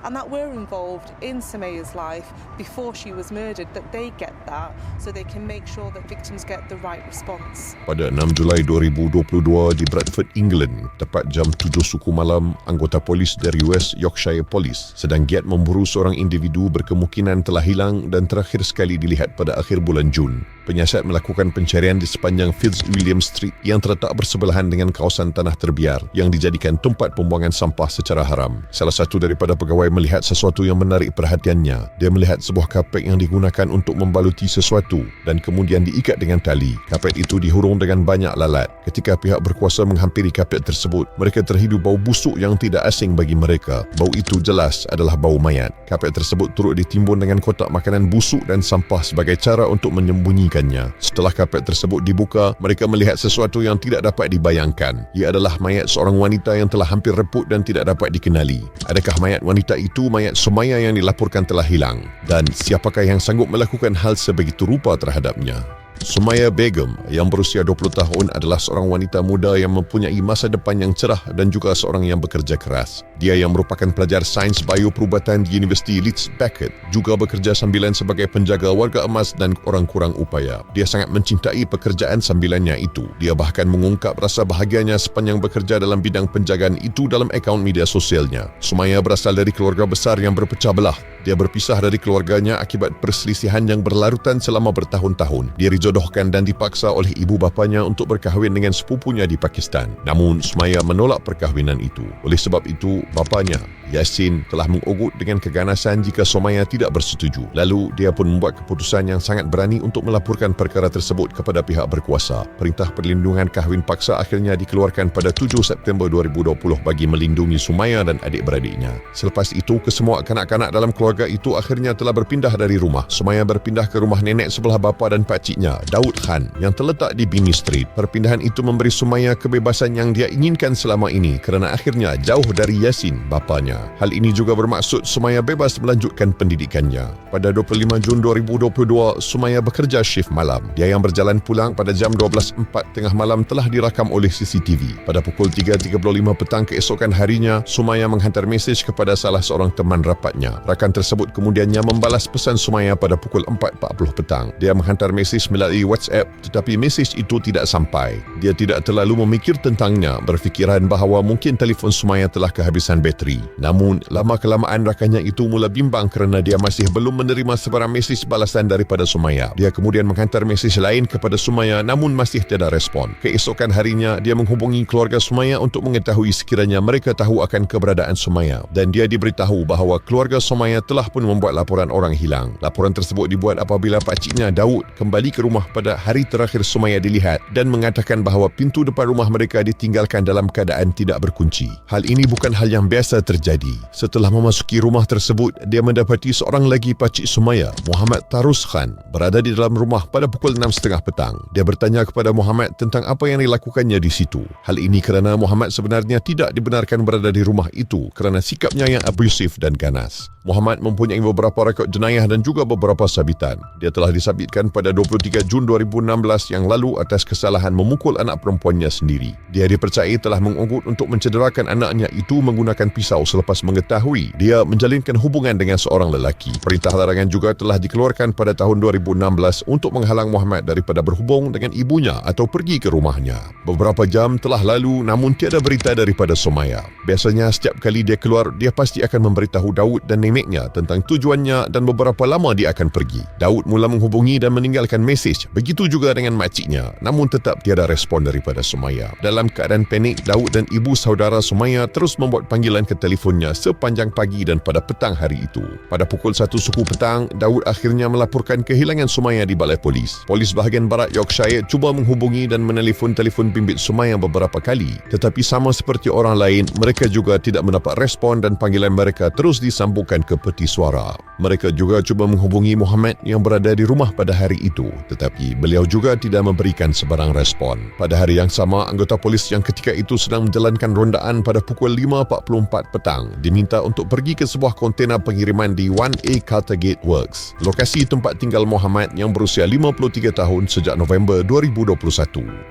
and that we're involved in Sumayya's life before she was murdered, that they get that so they can make sure that victims get the right response. Pada 6 Julai 2022 di Bradford, England, tepat jam 7 suku malam, anggota polis dari West Yorkshire Police sedang giat memburu seorang individu berkemungkinan telah hilang dan terakhir sekali dilihat pada akhir bulan Jun. Penyiasat melakukan pencarian di sepanjang Fitzwilliam Street yang terletak bersebelahan dengan kawasan tanah terbiar yang dijadikan tempat pembuangan sampah secara haram. Salah satu daripada pegawai melihat sesuatu yang menarik perhatiannya. Dia melihat sebuah kapet yang digunakan untuk membaluti sesuatu dan kemudian diikat dengan tali. Kapet itu dihurung dengan banyak lalat. Ketika pihak berkuasa menghampiri kapet tersebut, mereka terhidu bau busuk yang tidak asing bagi mereka. Bau itu jelas adalah bau mayat. Kapet tersebut turut ditimbun dengan kotak makanan busuk dan sampah sebagai cara untuk menyembunyikannya. Setelah kapet tersebut dibuka, mereka melihat sesuatu yang tidak dapat dibayangkan. Ia adalah mayat seorang wanita yang telah hampir reput dan tidak dapat dikenali. Adakah mayat wanita itu mayat Sumayya yang dilaporkan telah hilang? Dan siapakah yang sanggup melakukan hal sebegitu rupa terhadapnya? Sumayya Begum yang berusia 20 tahun adalah seorang wanita muda yang mempunyai masa depan yang cerah dan juga seorang yang bekerja keras. Dia yang merupakan pelajar sains bioperubatan di Universiti Leeds Beckett juga bekerja sambilan sebagai penjaga warga emas dan orang kurang upaya. Dia sangat mencintai pekerjaan sambilannya itu. Dia bahkan mengungkap rasa bahagianya sepanjang bekerja dalam bidang penjagaan itu dalam akaun media sosialnya. Sumayya berasal dari keluarga besar yang berpecah belah. Dia berpisah dari keluarganya akibat perselisihan yang berlarutan selama bertahun-tahun. Dia dijodohkan dan dipaksa oleh ibu bapanya untuk berkahwin dengan sepupunya di Pakistan. Namun Sumayya menolak perkahwinan itu. Oleh sebab itu, bapanya, Yasin, telah mengugut dengan keganasan jika Sumayya tidak bersetuju. Lalu, dia pun membuat keputusan yang sangat berani untuk melaporkan perkara tersebut kepada pihak berkuasa. Perintah perlindungan kahwin paksa akhirnya dikeluarkan pada 7 September 2020 bagi melindungi Sumayya dan adik-beradiknya. Selepas itu, kesemua kanak-kanak dalam keluarga itu akhirnya telah berpindah dari rumah. Sumayya berpindah ke rumah nenek sebelah bapa dan pakciknya, Daud Khan, yang terletak di Bini Street. Perpindahan itu memberi Sumayya kebebasan yang dia inginkan selama ini kerana akhirnya jauh dari Yasin, bapanya. Hal ini juga bermaksud Sumayya bebas melanjutkan pendidikannya. Pada 25 Jun 2022, Sumayya bekerja shift malam. Dia yang berjalan pulang pada jam 12.04 tengah malam telah dirakam oleh CCTV. Pada pukul 3.35 petang keesokan harinya, Sumayya menghantar mesej kepada salah seorang teman rapatnya. Rakan tersebut kemudiannya membalas pesan Sumayya pada pukul 4.40 petang. Dia menghantar mesej melalui WhatsApp tetapi mesej itu tidak sampai. Dia tidak terlalu memikir tentangnya, berfikiran bahawa mungkin telefon Sumayya telah kehabisan bateri. Namun, lama-kelamaan rakannya itu mula bimbang kerana dia masih belum menerima sebarang mesej balasan daripada Sumayya. Dia kemudian menghantar mesej lain kepada Sumayya namun masih tiada respon. Keesokan harinya, dia menghubungi keluarga Sumayya untuk mengetahui sekiranya mereka tahu akan keberadaan Sumayya. Dan dia diberitahu bahawa keluarga Sumayya telah pun membuat laporan orang hilang. Laporan tersebut dibuat apabila pakciknya Daud kembali ke rumah pada hari terakhir Sumayya dilihat dan mengatakan bahawa pintu depan rumah mereka ditinggalkan dalam keadaan tidak berkunci. Hal ini bukan hal yang biasa terjadi. Setelah memasuki rumah tersebut, dia mendapati seorang lagi pakcik Sumayya, Muhammad Tarus Khan, berada di dalam rumah pada pukul 6.30 petang. Dia bertanya kepada Muhammad tentang apa yang dilakukannya di situ. Hal ini kerana Muhammad sebenarnya tidak dibenarkan berada di rumah itu kerana sikapnya yang abusif dan ganas. Muhammad mempunyai beberapa rekod jenayah dan juga beberapa sabitan. Dia telah disabitkan pada 23 Jun 2016 yang lalu atas kesalahan memukul anak perempuannya sendiri. Dia dipercayai telah mengugut untuk mencederakan anaknya itu menggunakan pisau selepas mengetahui dia menjalinkan hubungan dengan seorang lelaki. Perintah larangan juga telah dikeluarkan pada tahun 2016 untuk menghalang Muhammad daripada berhubung dengan ibunya atau pergi ke rumahnya. Beberapa jam telah lalu namun tiada berita daripada Sumayya. Biasanya setiap kali dia keluar, dia pasti akan memberitahu Daud dan neneknya tentang tujuannya dan beberapa lama dia akan pergi. Daud mula menghubungi dan meninggalkan mesej. Begitu juga dengan makciknya, namun tetap tiada respon daripada Sumayya. Dalam keadaan panik, Daud dan ibu saudara Sumayya terus membuat panggilan ke telefonnya sepanjang pagi dan pada petang hari itu. Pada pukul 1 suku petang, Daud akhirnya melaporkan kehilangan Sumayya di balai polis. Polis bahagian barat Yorkshire cuba menghubungi dan menelefon telefon bimbit Sumayya beberapa kali, tetapi sama seperti orang lain, mereka juga tidak mendapat respon dan panggilan mereka terus disambungkan ke peti suara. Mereka juga cuba menghubungi Muhammad yang berada di rumah pada hari itu, tetapi beliau juga tidak memberikan sebarang respon. Pada hari yang sama, anggota polis yang ketika itu sedang menjalankan rondaan pada pukul 5.44 petang diminta untuk pergi ke sebuah kontena pengiriman di 1A Cartergate Works, lokasi tempat tinggal Muhammad yang berusia 53 tahun sejak November 2021.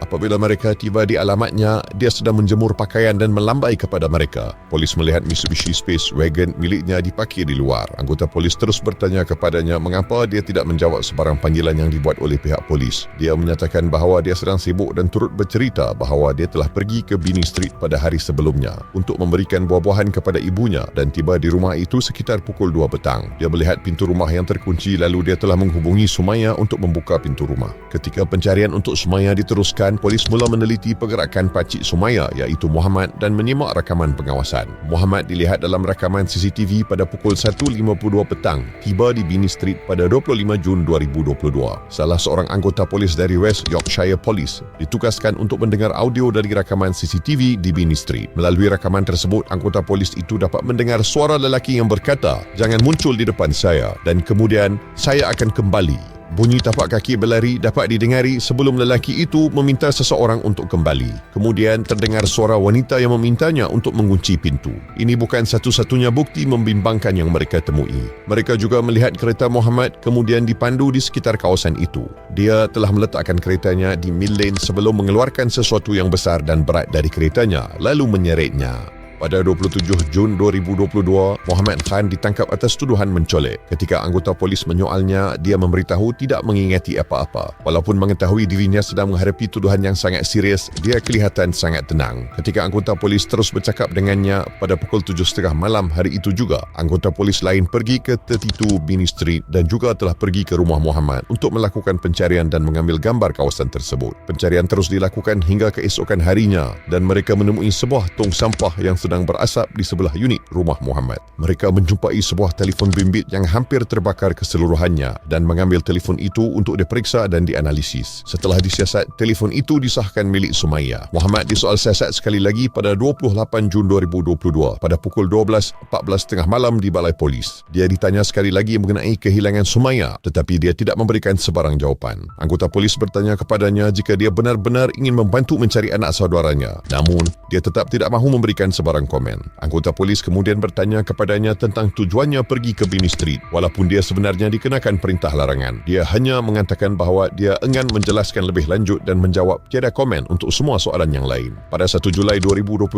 Apabila mereka tiba di alamatnya, dia sedang menjemur pakaian dan melambai kepada mereka. Polis melihat Mitsubishi Space Wagon miliknya diparkir di luar. Anggota polis terus bertanya kepadanya mengapa dia tidak menjawab sebarang panggilan yang dibuat oleh pihak polis. Dia menyatakan bahawa dia sedang sibuk dan turut bercerita bahawa dia telah pergi ke Bini Street pada hari sebelumnya untuk memberikan buah-buahan kepada ibunya dan tiba di rumah itu sekitar pukul 2 petang. Dia melihat pintu rumah yang terkunci lalu dia telah menghubungi Sumaya untuk membuka pintu rumah. Ketika pencarian untuk Sumaya diteruskan, polis mula meneliti pergerakan pakcik Sumaya iaitu Muhammad dan menyimak rakaman pengawasan. Muhammad dilihat dalam rakaman CCTV pada pukul 1.52 petang tiba di Bini Street pada 25 Jun 2022. Salah seorang anggota polis dari West Yorkshire Police ditugaskan untuk mendengar audio dari rakaman CCTV di Bini Street. Melalui rakaman tersebut, anggota polis itu dapat mendengar suara lelaki yang berkata, "Jangan muncul di depan saya," dan kemudian, "Saya akan kembali." Bunyi tapak kaki berlari dapat didengari sebelum lelaki itu meminta seseorang untuk kembali. Kemudian terdengar suara wanita yang memintanya untuk mengunci pintu. Ini bukan satu-satunya bukti membimbangkan yang mereka temui. Mereka juga melihat kereta Muhammad kemudian dipandu di sekitar kawasan itu. Dia telah meletakkan keretanya di mid lane sebelum mengeluarkan sesuatu yang besar dan berat dari keretanya lalu menyeretnya. Pada 27 Jun 2022, Muhammad Khan ditangkap atas tuduhan mencolek. Ketika anggota polis menyoalnya, dia memberitahu tidak mengingati apa-apa. Walaupun mengetahui dirinya sedang menghadapi tuduhan yang sangat serius, dia kelihatan sangat tenang. Ketika anggota polis terus bercakap dengannya, pada pukul 7.30 malam hari itu juga, anggota polis lain pergi ke 32 Bini Street dan juga telah pergi ke rumah Muhammad untuk melakukan pencarian dan mengambil gambar kawasan tersebut. Pencarian terus dilakukan hingga keesokan harinya dan mereka menemui sebuah tong sampah yang sedang berasap di sebelah unit rumah Muhammad. Mereka menjumpai sebuah telefon bimbit yang hampir terbakar keseluruhannya dan mengambil telefon itu untuk diperiksa dan dianalisis. Setelah disiasat, telefon itu disahkan milik Sumaya. Muhammad disoal siasat sekali lagi pada 28 Jun 2022 pada pukul 12.14 malam di balai polis. Dia ditanya sekali lagi mengenai kehilangan Sumaya tetapi dia tidak memberikan sebarang jawapan. Anggota polis bertanya kepadanya jika dia benar-benar ingin membantu mencari anak saudaranya. Namun, dia tetap tidak mahu memberikan sebarang komen. Anggota polis kemudian bertanya kepadanya tentang tujuannya pergi ke Bini Street walaupun dia sebenarnya dikenakan perintah larangan. Dia hanya mengatakan bahawa dia enggan menjelaskan lebih lanjut dan menjawab tiada komen untuk semua soalan yang lain. Pada 1 Julai 2022,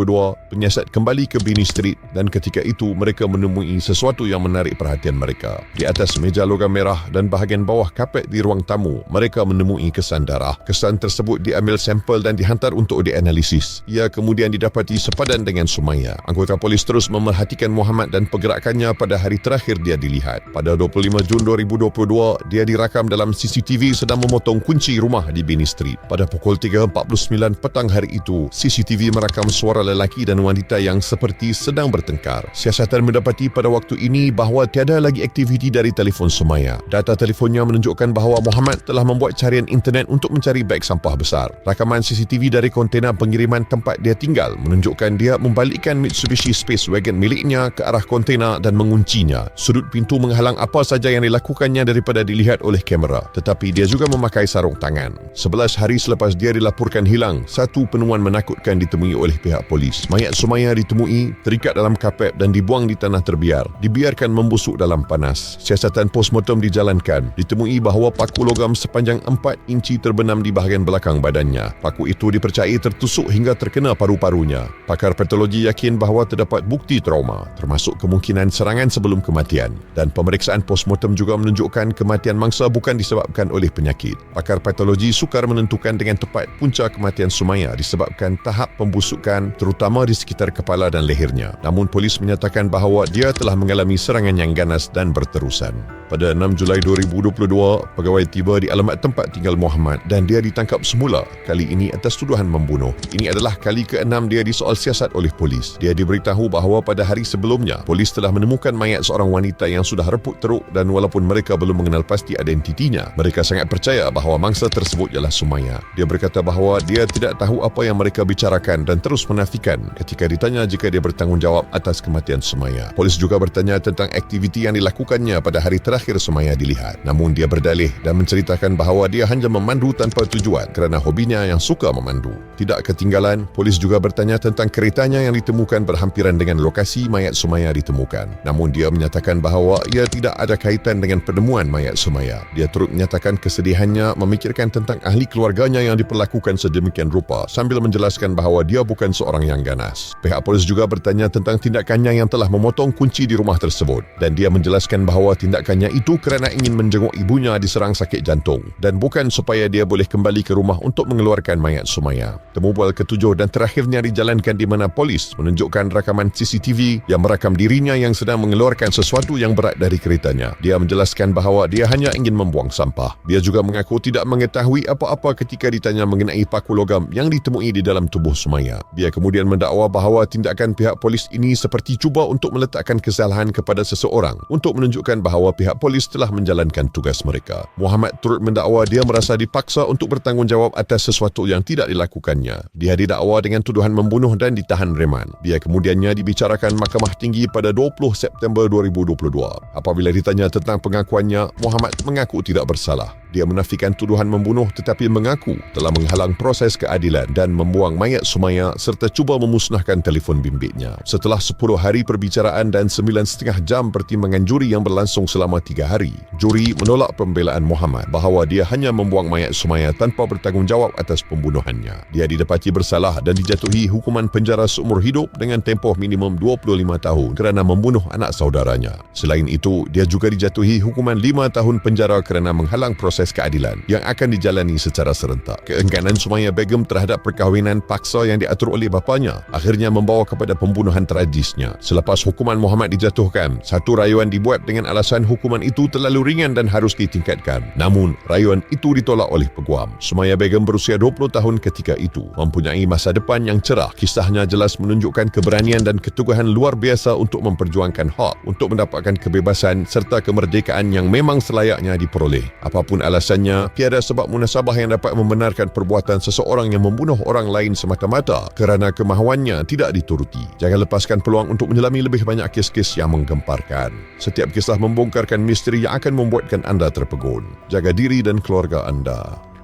penyiasat kembali ke Bini Street dan ketika itu mereka menemui sesuatu yang menarik perhatian mereka. Di atas meja logam merah dan bahagian bawah kapet di ruang tamu, mereka menemui kesan darah. Kesan tersebut diambil sampel dan dihantar untuk dianalisis. Ia kemudian didapati sepadan dengan Sumaya. Anggota polis terus memerhatikan Muhammad dan pergerakannya pada hari terakhir dia dilihat. Pada 25 Jun 2022, dia dirakam dalam CCTV sedang memotong kunci rumah di Bini Street. Pada pukul 3.49 petang hari itu, CCTV merakam suara lelaki dan wanita yang seperti sedang bertengkar. Siasatan mendapati pada waktu ini bahawa tiada lagi aktiviti dari telefon Sumaya. Data telefonnya menunjukkan bahawa Muhammad telah membuat carian internet untuk mencari beg sampah besar. Rakaman CCTV dari kontena pengiriman tempat dia tinggal menunjukkan dia membalikkan Mitsubishi Space Wagon miliknya ke arah kontena dan menguncinya. Sudut pintu menghalang apa saja yang dilakukannya daripada dilihat oleh kamera. Tetapi dia juga memakai sarung tangan. 11 hari selepas dia dilaporkan hilang, satu penemuan menakutkan ditemui oleh pihak polis. Mayat Sumaya ditemui terikat dalam kapet dan dibuang di tanah terbiar. Dibiarkan membusuk dalam panas. Siasatan postmortem dijalankan. Ditemui bahawa paku logam sepanjang 4 inci terbenam di bahagian belakang badannya. Paku itu dipercayai tertusuk hingga terkena paru-parunya. Pakar patologi yakin bahawa terdapat bukti trauma termasuk kemungkinan serangan sebelum kematian dan pemeriksaan postmortem juga menunjukkan kematian mangsa bukan disebabkan oleh penyakit. Pakar patologi sukar menentukan dengan tepat punca kematian Sumaya disebabkan tahap pembusukan terutama di sekitar kepala dan lehernya. Namun polis menyatakan bahawa dia telah mengalami serangan yang ganas dan berterusan. Pada 6 Julai 2022, pegawai tiba di alamat tempat tinggal Muhammad dan dia ditangkap semula, kali ini atas tuduhan membunuh. Ini adalah kali ke-6 dia disoal siasat oleh polis. Dia diberitahu bahawa pada hari sebelumnya, polis telah menemukan mayat seorang wanita yang sudah reput teruk dan walaupun mereka belum mengenal pasti identitinya, mereka sangat percaya bahawa mangsa tersebut ialah Sumaya. Dia berkata bahawa dia tidak tahu apa yang mereka bicarakan dan terus menafikan ketika ditanya jika dia bertanggungjawab atas kematian Sumaya. Polis juga bertanya tentang aktiviti yang dilakukannya pada hari terakhir Sumaya dilihat. Namun dia berdalih dan menceritakan bahawa dia hanya memandu tanpa tujuan kerana hobinya yang suka memandu. Tidak ketinggalan, polis juga bertanya tentang keretanya yang ditemukan berhampiran dengan lokasi mayat Sumaya ditemukan. Namun dia menyatakan bahawa ia tidak ada kaitan dengan penemuan mayat Sumaya. Dia turut menyatakan kesedihannya memikirkan tentang ahli keluarganya yang diperlakukan sedemikian rupa sambil menjelaskan bahawa dia bukan seorang yang ganas. Pihak polis juga bertanya tentang tindakannya yang telah memotong kunci di rumah tersebut dan dia menjelaskan bahawa tindakannya itu kerana ingin menjenguk ibunya diserang sakit jantung dan bukan supaya dia boleh kembali ke rumah untuk mengeluarkan mayat Sumaya. Temubual ketujuh dan terakhirnya dijalankan di mana polis menunjukkan rakaman CCTV yang merakam dirinya yang sedang mengeluarkan sesuatu yang berat dari keretanya. Dia menjelaskan bahawa dia hanya ingin membuang sampah. Dia juga mengaku tidak mengetahui apa-apa ketika ditanya mengenai paku logam yang ditemui di dalam tubuh Sumaya. Dia kemudian mendakwa bahawa tindakan pihak polis ini seperti cuba untuk meletakkan kesalahan kepada seseorang untuk menunjukkan bahawa pihak polis telah menjalankan tugas mereka. Muhammad turut mendakwa dia merasa dipaksa untuk bertanggungjawab atas sesuatu yang tidak dilakukannya. Dia didakwa dengan tuduhan membunuh dan ditahan reman. Dia kemudiannya dibicarakan Mahkamah Tinggi pada 20 September 2022. Apabila ditanya tentang pengakuannya, Muhammad mengaku tidak bersalah. Dia menafikan tuduhan membunuh tetapi mengaku telah menghalang proses keadilan dan membuang mayat Sumaya serta cuba memusnahkan telefon bimbitnya. Setelah 10 hari perbicaraan dan 9,5 jam pertimbangan juri yang berlangsung selama 3 hari, juri menolak pembelaan Muhammad bahawa dia hanya membuang mayat Sumaya tanpa bertanggungjawab atas pembunuhannya. Dia didapati bersalah dan dijatuhi hukuman penjara seumur hidup dengan tempoh minimum 25 tahun kerana membunuh anak saudaranya. Selain itu, dia juga dijatuhi hukuman 5 tahun penjara kerana menghalang proses keadilan yang akan dijalani secara serentak. Keengganan Sumaya Begum terhadap perkahwinan paksa yang diatur oleh bapanya akhirnya membawa kepada pembunuhan tragisnya. Selepas hukuman Muhammad dijatuhkan, satu rayuan dibuat dengan alasan hukuman itu terlalu ringan dan harus ditingkatkan. Namun, rayuan itu ditolak oleh peguam. Sumaya Begum berusia 20 tahun ketika itu, mempunyai masa depan yang cerah. Kisahnya jelas menunjukkan keberanian dan keteguhan luar biasa untuk memperjuangkan hak, untuk mendapatkan kebebasan serta kemerdekaan yang memang selayaknya diperoleh. Apapun alasannya, tiada sebab munasabah yang dapat membenarkan perbuatan seseorang yang membunuh orang lain semata-mata kerana kemahuannya tidak dituruti. Jangan lepaskan peluang untuk menyelami lebih banyak kes-kes yang menggemparkan. Setiap kisah membongkarkan misteri yang akan membuatkan anda terpegun. Jaga diri dan keluarga anda.